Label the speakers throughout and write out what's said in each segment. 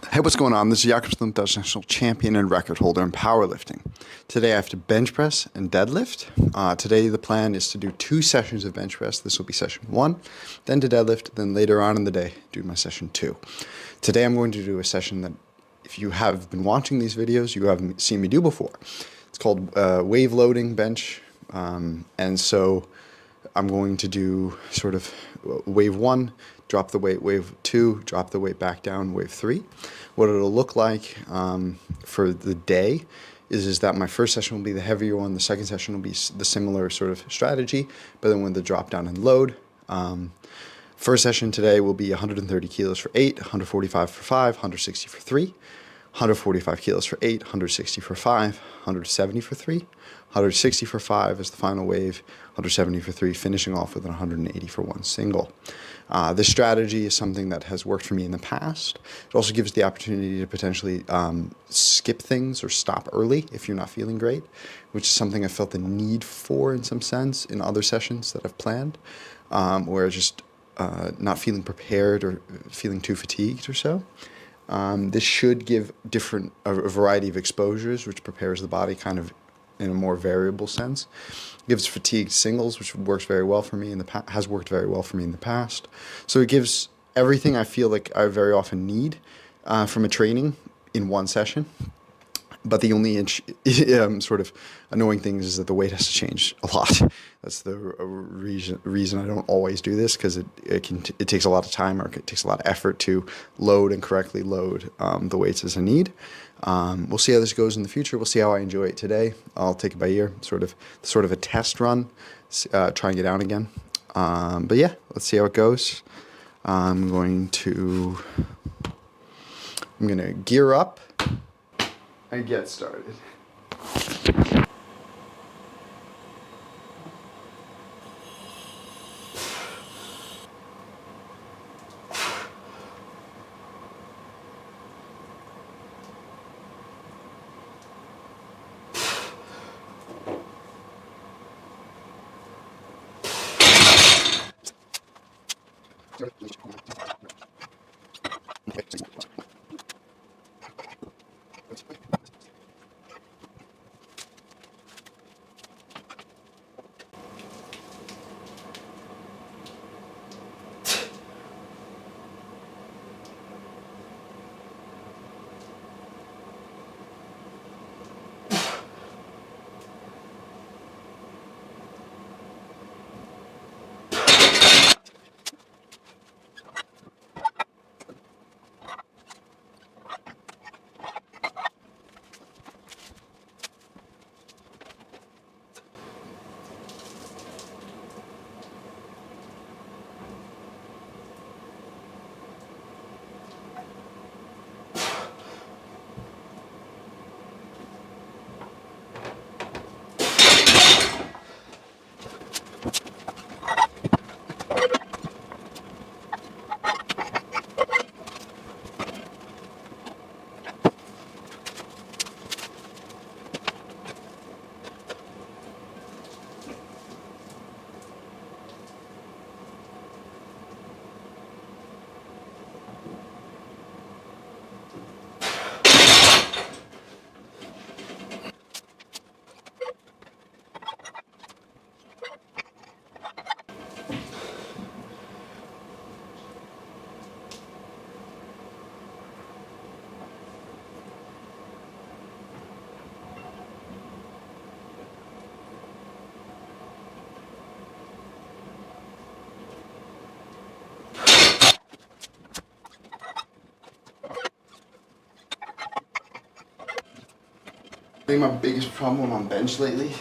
Speaker 1: Hey, what's going on? This is Jakob Slim, Dutch national champion and record holder in powerlifting. Today I have to bench press and deadlift. Today the plan is to do 2 sessions of bench press. This will be session 1, then to deadlift, then later on in the day do my session 2. Today I'm going to do a session that, if you have been watching these videos, you haven't seen me do before. It's called wave loading bench, and so I'm going to do sort of wave 1, drop the weight, wave 2, drop the weight back down, wave 3. What it'll look like for the day is that my first session will be the heavier one, the second session will be the similar sort of strategy, but then with the drop down and load. First session today will be 130 kilos for 8, 145 for 5, 160 for 3, 145 kilos for 8, 160 for 5, 170 for 3, 160 for 5 is the final wave, 170 for 3, finishing off with 180 for 1 single. This strategy is something that has worked for me in the past. It also gives the opportunity to potentially skip things or stop early if you're not feeling great, which is something I felt the need for in some sense in other sessions that I've planned, where just not feeling prepared or feeling too fatigued or so. This should give a variety of exposures, which prepares the body kind of in a more variable sense. It gives fatigued singles, which works very well for me has worked very well for me in the past. So it gives everything I feel like I very often need from a training in one session. But the only sort of annoying thing is that the weight has to change a lot. That's the reason I don't always do this, because it takes a lot of time, or it takes a lot of effort to load and correctly load the weights as I need. We'll see how this goes in the future. We'll see how I enjoy it today. I'll take it by ear, sort of a test run, try and get out again. But yeah, let's see how it goes. I'm gonna gear up and get started. I think my biggest problem on bench lately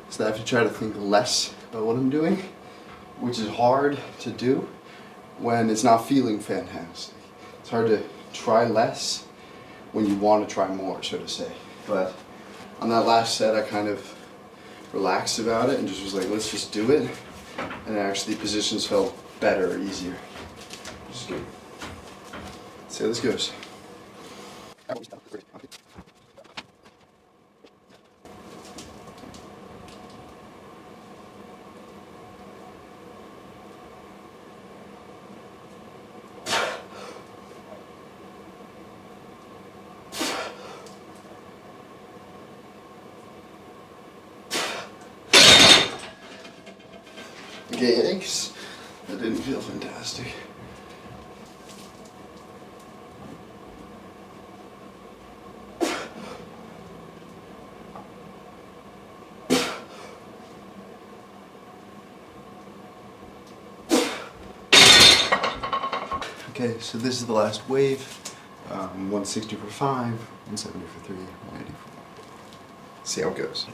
Speaker 1: is that I have to try to think less about what I'm doing, which is hard to do when it's not feeling fantastic. It's hard to try less when you want to try more, so to say. But on that last set, I kind of relaxed about it and just was like, let's just do it. And actually, positions felt better or easier. Which is good. Let's see how this goes. Yikes. That didn't feel fantastic. Okay, so this is the last wave. 160 for 5, 170 for 3, 180 for 1. See how it goes.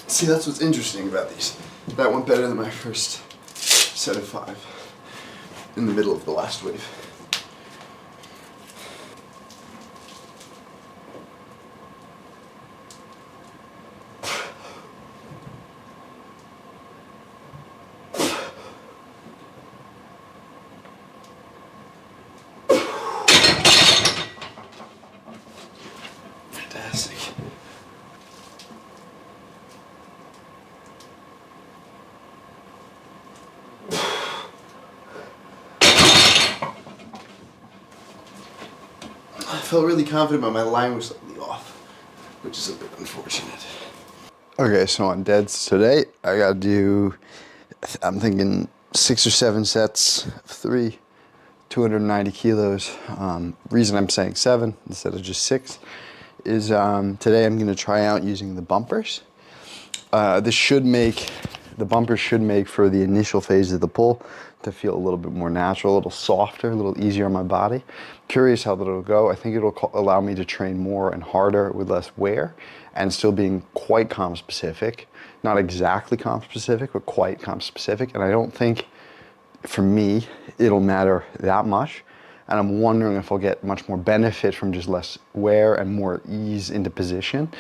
Speaker 1: See, that's what's interesting about these. That went better than my first set of 5 in the middle of the last wave. Fantastic. I felt really confident, but my line was slightly off, which is a bit unfortunate. Okay, so on deads today, I gotta do, I'm thinking 6 or 7 sets of 3, 290 kilos. Reason I'm saying 7 instead of just 6 is today I'm gonna try out using the bumpers. The bumpers should make for the initial phase of the pull to feel a little bit more natural, a little softer, a little easier on my body. Curious how that'll go. I think it'll allow me to train more and harder with less wear and still being quite comp specific. Not exactly comp specific, but quite comp specific. And I don't think, for me, it'll matter that much. And I'm wondering if I'll get much more benefit from just less wear and more ease into position,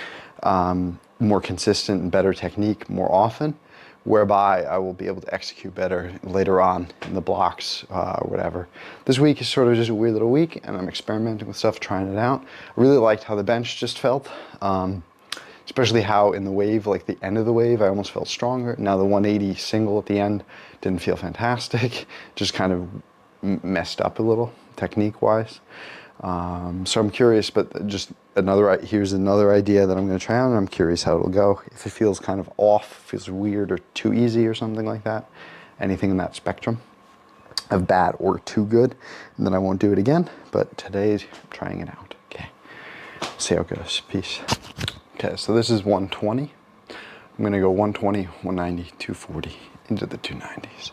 Speaker 1: more consistent and better technique more often, whereby I will be able to execute better later on in the blocks or whatever. This week is sort of just a weird little week, and I'm experimenting with stuff, trying it out. I really liked how the bench just felt, especially how in the wave, like the end of the wave, I almost felt stronger. Now the 180 single at the end didn't feel fantastic, just kind of messed up a little technique-wise. So I'm curious, but just here's another idea that I'm going to try out, and I'm curious how it'll go. If it feels kind of off, feels weird or too easy or something like that, anything in that spectrum of bad or too good, and then I won't do it again. But today, I'm trying it out. Okay, see how it goes. Peace. Okay, so this is 120. I'm going to go 120, 190, 240 into the 290s.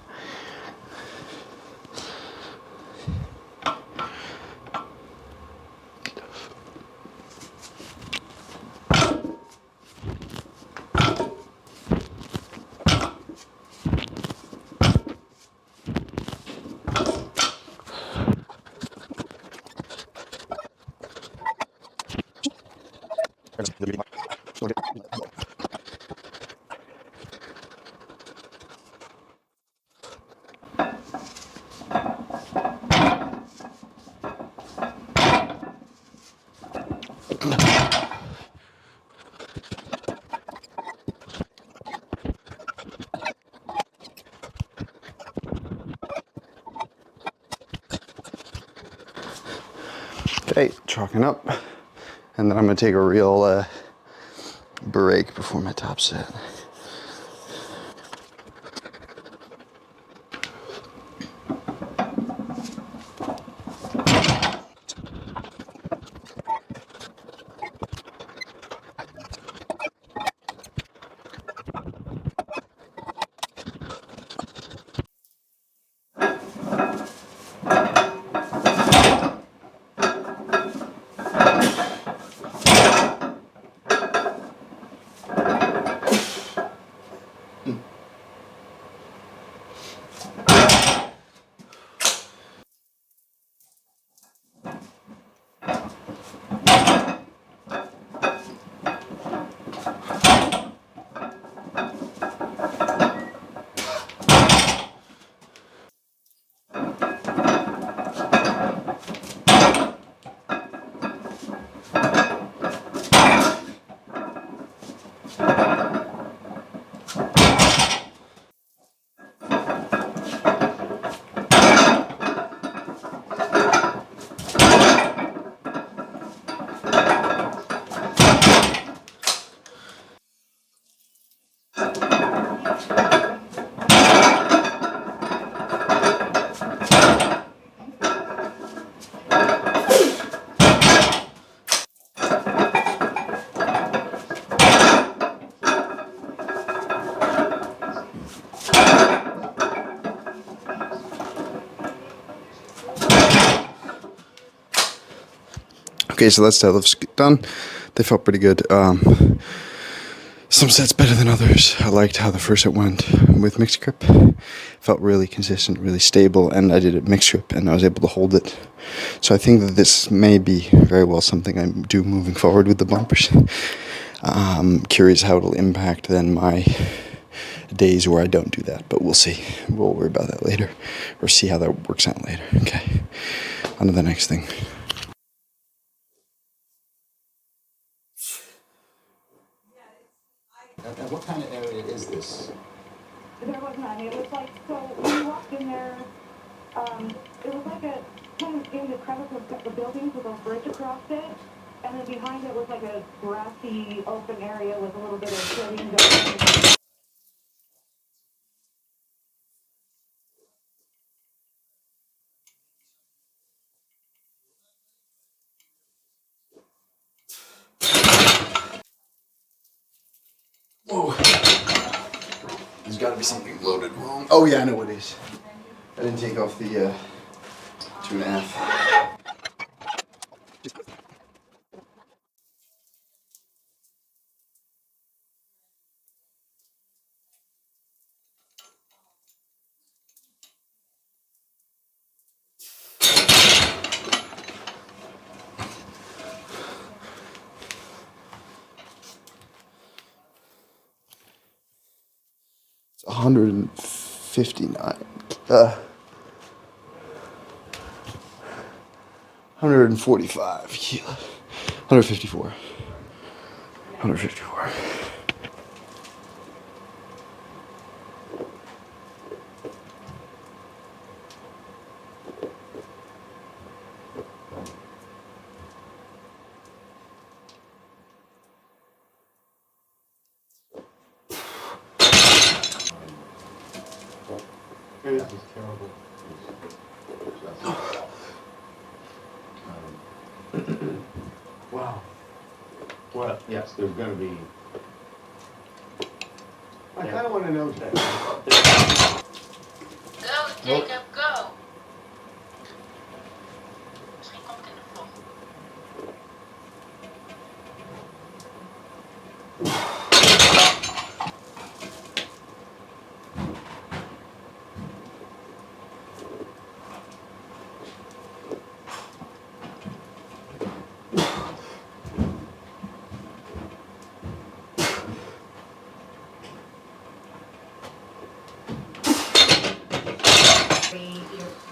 Speaker 1: Okay, chalking up, and then I'm gonna take a real break before my top set. Okay, so that's deadlifts done. They felt pretty good. Some sets better than others. I liked how the first set went with mixed grip. Felt really consistent, really stable, and I did it mixed grip, and I was able to hold it. So I think that this may be very well something I do moving forward with the bumpers. I'm curious how it'll impact then my days where I don't do that, but we'll see. We'll worry about that later, or see how that works out later. Okay, on to the next thing. And what kind of area is this?
Speaker 2: There was none. It was like, so when you walked in there, it was like a kind of in the crevice of the buildings with a bridge across it, and then behind it was like a grassy open area with a little bit of floating going.
Speaker 1: Whoa. There's got to be something loaded wrong. Oh yeah, I know what it is. I didn't take off the 2.5. It's 159. 145 kilos. 154. 154.
Speaker 3: This is terrible. Wow. Well, yes, there's gonna be. I kinda wanna know that.
Speaker 4: Go, Jacob, go. Misschien komt in de vlog.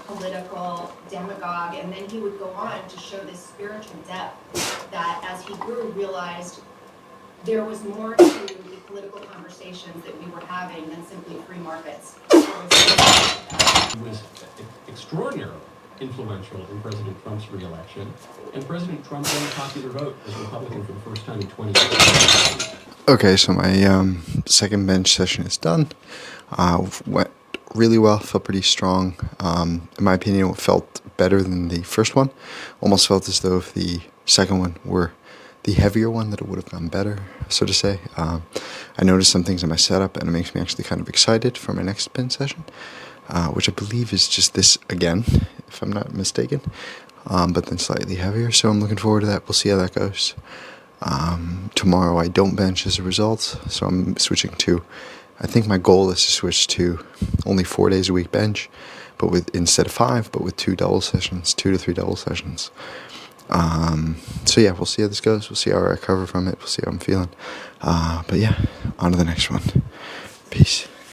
Speaker 5: Political demagogue, and then he would go on to show this spiritual depth that as he grew realized there was more to the political conversations that we were having than simply free markets.
Speaker 6: He was extraordinarily influential in President Trump's re-election, and President Trump won the popular vote as a Republican for the first time in 20 years.
Speaker 1: Okay, so my second bench session is done. Went really well, felt pretty strong. In my opinion, it felt better than the first one. Almost felt as though if the second one were the heavier one, that it would have gone better, so to say. I noticed some things in my setup, and it makes me actually kind of excited for my next bench session, which I believe is just this again, if I'm not mistaken, but then slightly heavier. So I'm looking forward to that. We'll see how that goes. Tomorrow I don't bench as a result, so I'm switching to, I think my goal is to switch to only 4 days a week bench, but with instead of 5, but with 2 double sessions, 2 to 3 double sessions. So yeah, we'll see how this goes. We'll see how I recover from it. We'll see how I'm feeling. But yeah, on to the next one. Peace.